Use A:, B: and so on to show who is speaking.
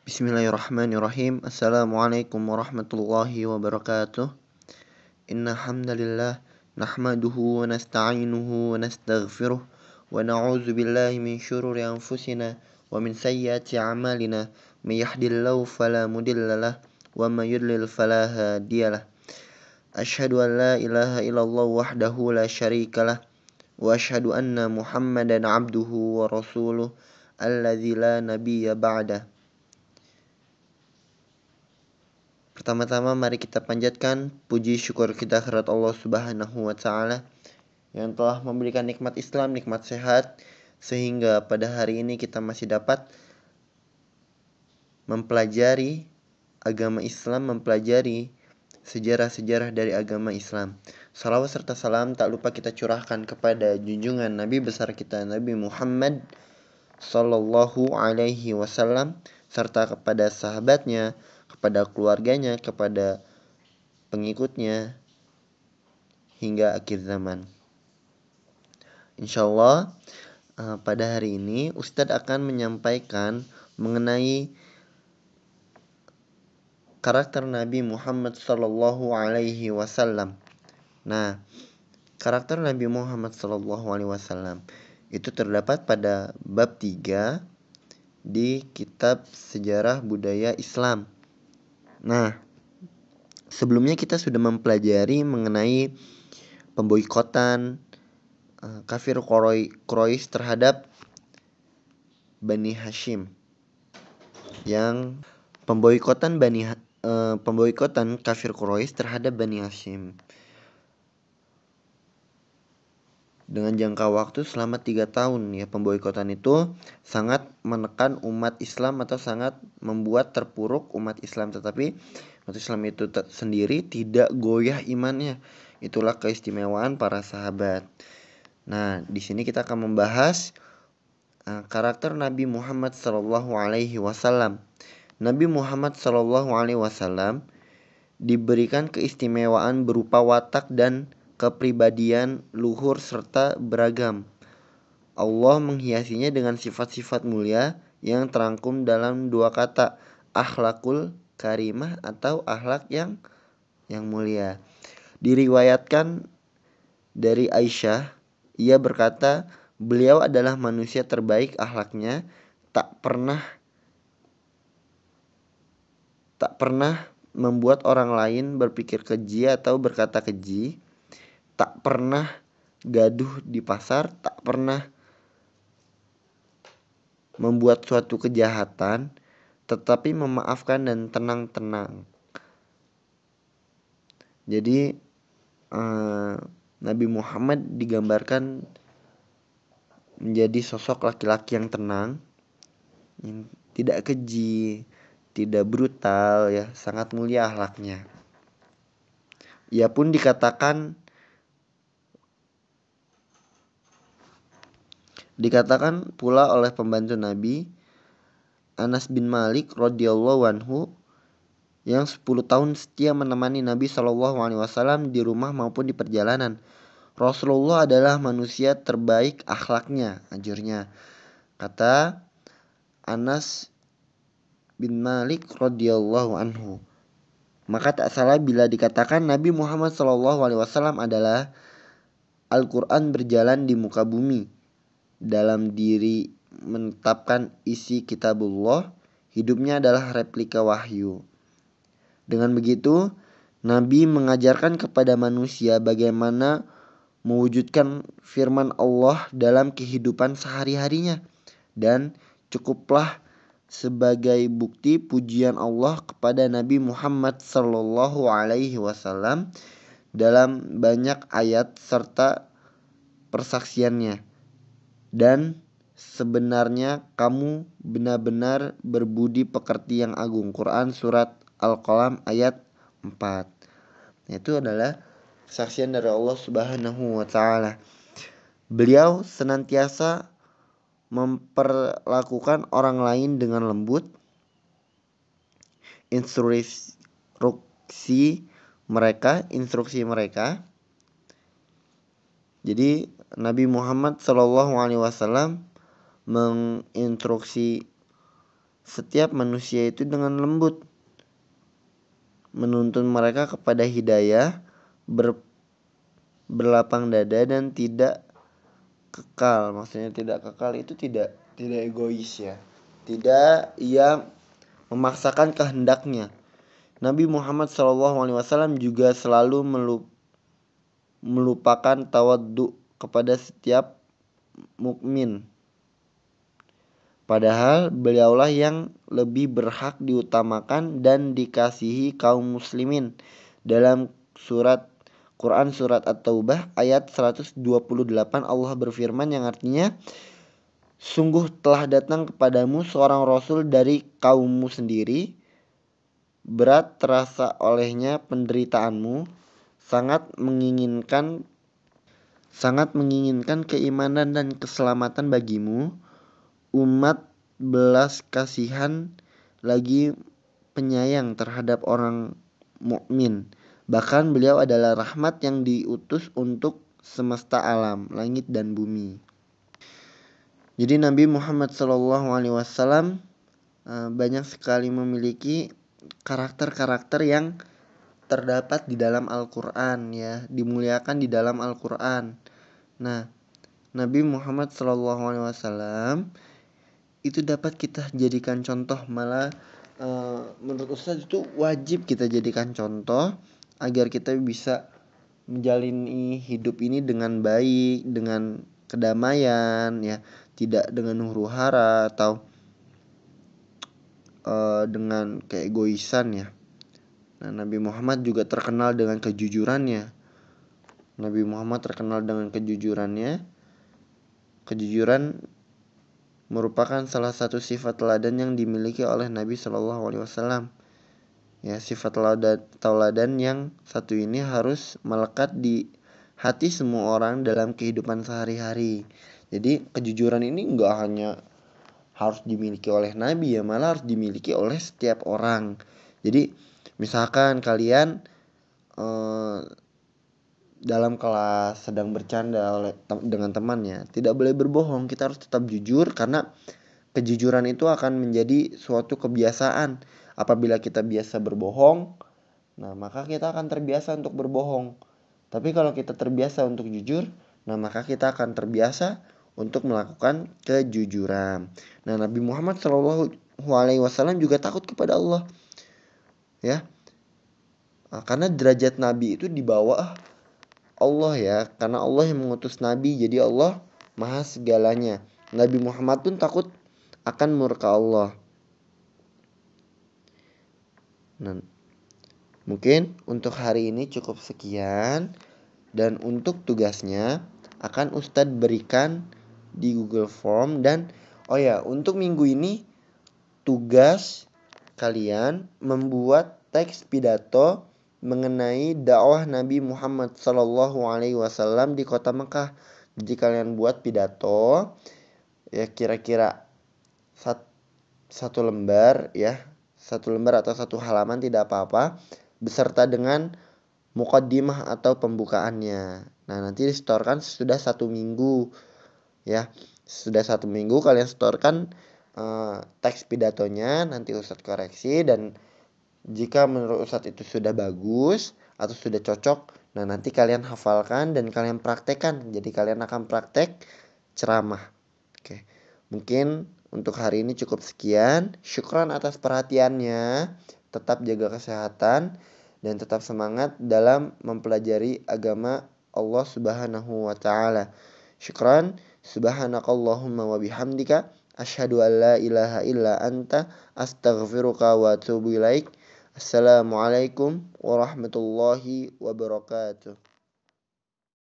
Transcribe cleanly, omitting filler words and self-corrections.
A: Bismillahirrahmanirrahim. Assalamualaikum warahmatullahi wabarakatuh. Inna hamdalillah nahmaduhu wa nasta'inuhu wa nastaghfiruh wa na'udzu billahi min syururi anfusina wa min sayyiati a'malina. May yahdihillahu fala mudhillalah wa may yudlil fala hadiyalah. Asyhadu an la ilaha illallah wahdahu la syarikalah wa asyhadu anna Muhammadan abduhu wa rasuluh alladzi la nabiyya ba'dah. Pertama-tama mari kita panjatkan puji syukur kita kehadirat Allah Subhanahu wa taala yang telah memberikan nikmat Islam, nikmat sehat sehingga pada hari ini kita masih dapat mempelajari agama Islam, mempelajari sejarah-sejarah dari agama Islam. Salawat serta salam tak lupa kita curahkan kepada junjungan Nabi besar kita Nabi Muhammad sallallahu alaihi wasallam serta kepada sahabatnya, kepada keluarganya, kepada pengikutnya hingga akhir zaman. Insyaallah pada hari ini Ustadz akan menyampaikan mengenai karakter Nabi Muhammad sallallahu alaihi wasallam. Nah, karakter Nabi Muhammad sallallahu alaihi wasallam itu terdapat pada bab 3 di kitab Sejarah Budaya Islam. Nah, sebelumnya kita sudah mempelajari mengenai pemboikotan kafir Quraisy terhadap Bani Hashim. Yang pemboikotan kafir Quraisy terhadap Bani Hashim dengan jangka waktu selama 3 tahun ya. Pemboikotan itu sangat menekan umat Islam atau sangat membuat terpuruk umat Islam, tetapi umat Islam itu sendiri tidak goyah imannya. Itulah keistimewaan para sahabat. Nah, di sini kita akan membahas karakter Nabi Muhammad sallallahu alaihi wasallam. Nabi Muhammad sallallahu alaihi wasallam diberikan keistimewaan berupa watak dan kepribadian luhur serta beragam. Allah menghiasinya dengan sifat-sifat mulia yang terangkum dalam 2 kata, akhlakul karimah atau akhlak yang mulia. Diriwayatkan dari Aisyah, ia berkata, beliau adalah manusia terbaik akhlaknya, tak pernah membuat orang lain berpikir keji atau berkata keji, tak pernah gaduh di pasar, tak pernah membuat suatu kejahatan, tetapi memaafkan dan tenang-tenang. Jadi Nabi Muhammad digambarkan menjadi sosok laki-laki yang tenang, yang tidak keji, tidak brutal ya, sangat mulia akhlaknya. Ia pun dikatakan pula oleh pembantu Nabi Anas bin Malik radhiyallahu anhu yang 10 tahun setia menemani Nabi sallallahu alaihi wasallam di rumah maupun di perjalanan. Rasulullah adalah manusia terbaik akhlaknya, anjurnya. Kata Anas bin Malik radhiyallahu anhu. Maka tak salah bila dikatakan Nabi Muhammad sallallahu alaihi wasallam adalah Al-Qur'an berjalan di muka bumi. Dalam diri menetapkan isi kitabullah, hidupnya adalah replika wahyu. Dengan begitu, Nabi mengajarkan kepada manusia bagaimana mewujudkan firman Allah dalam kehidupan sehari-harinya, dan cukuplah sebagai bukti pujian Allah kepada Nabi Muhammad sallallahu alaihi wasallam dalam banyak ayat serta persaksiannya. Dan sebenarnya kamu benar-benar berbudi pekerti yang agung. Quran surat Al-Qalam ayat 4. Itu adalah kesaksian dari Allah Subhanahu wa taala. Beliau senantiasa memperlakukan orang lain dengan lembut. Instruksi mereka. Jadi Nabi Muhammad sallallahu alaihi wasallam menginstruksi setiap manusia itu dengan lembut, menuntun mereka kepada hidayah, berlapang dada dan tidak kekal. Maksudnya tidak kekal itu tidak egois ya. Tidak ia memaksakan kehendaknya. Nabi Muhammad SAW juga selalu melupakan tawaddu kepada setiap mukmin. Padahal beliaulah yang lebih berhak diutamakan dan dikasihi kaum muslimin. Dalam Quran surat At-Taubah ayat 128 Allah berfirman yang artinya, sungguh telah datang kepadamu seorang rasul dari kaummu sendiri, berat terasa olehnya penderitaanmu, sangat menginginkan keimanan dan keselamatan bagimu, umat belas kasihan lagi penyayang terhadap orang mukmin. Bahkan beliau adalah rahmat yang diutus untuk semesta alam, langit dan bumi. Jadi Nabi Muhammad SAW banyak sekali memiliki karakter-karakter yang terdapat di dalam Al-Quran ya, dimuliakan di dalam Al-Quran. Nah, Nabi Muhammad SAW itu dapat kita jadikan contoh, malah menurut Ustadz itu wajib kita jadikan contoh agar kita bisa menjalani hidup ini dengan baik, dengan kedamaian ya, tidak dengan huru-hara atau dengan keegoisan ya. Nah, Nabi Muhammad juga terkenal dengan kejujurannya. Nabi Muhammad terkenal dengan kejujurannya. Kejujuran merupakan salah satu sifat teladan yang dimiliki oleh Nabi SAW. Ya, sifat tauladan yang satu ini harus melekat di hati semua orang dalam kehidupan sehari-hari. Jadi kejujuran ini enggak hanya harus dimiliki oleh Nabi ya, malah harus dimiliki oleh setiap orang. Jadi misalkan kalian dalam kelas sedang bercanda dengan temannya, tidak boleh berbohong, kita harus tetap jujur karena kejujuran itu akan menjadi suatu kebiasaan. Apabila kita biasa berbohong, nah maka kita akan terbiasa untuk berbohong. Tapi kalau kita terbiasa untuk jujur, nah maka kita akan terbiasa untuk melakukan kejujuran. Nah, Nabi Muhammad SAW juga takut kepada Allah. Ya. Karena derajat Nabi itu di bawah Allah ya, karena Allah yang mengutus Nabi, jadi Allah maha segalanya. Nabi Muhammad pun takut akan murka Allah. Nah, mungkin untuk hari ini cukup sekian, dan untuk tugasnya akan Ustadz berikan di Google Form. Dan untuk minggu ini tugas kalian membuat teks pidato mengenai dakwah Nabi Muhammad SAW di kota Mekah. Jadi kalian buat pidato ya kira-kira satu lembar ya, satu lembar atau satu halaman tidak apa-apa, beserta dengan muqaddimah atau pembukaannya. Nah, nanti disetorkan sudah 1 minggu ya. Sudah 1 minggu kalian setorkan teks pidatonya, nanti Ustadz koreksi, dan jika menurut Ustadz itu sudah bagus atau sudah cocok, nah nanti kalian hafalkan dan kalian praktekkan. Jadi kalian akan praktek ceramah. Oke. Mungkin untuk hari ini cukup sekian. Syukran atas perhatiannya. Tetap jaga kesehatan dan tetap semangat dalam mempelajari agama Allah Subhanahu wa taala. Syukran. Subhanakallahumma wa bihamdika asyhadu an la ilaha illa anta astaghfiruka wa atubu ilaik. Assalamualaikum warahmatullahi wabarakatuh.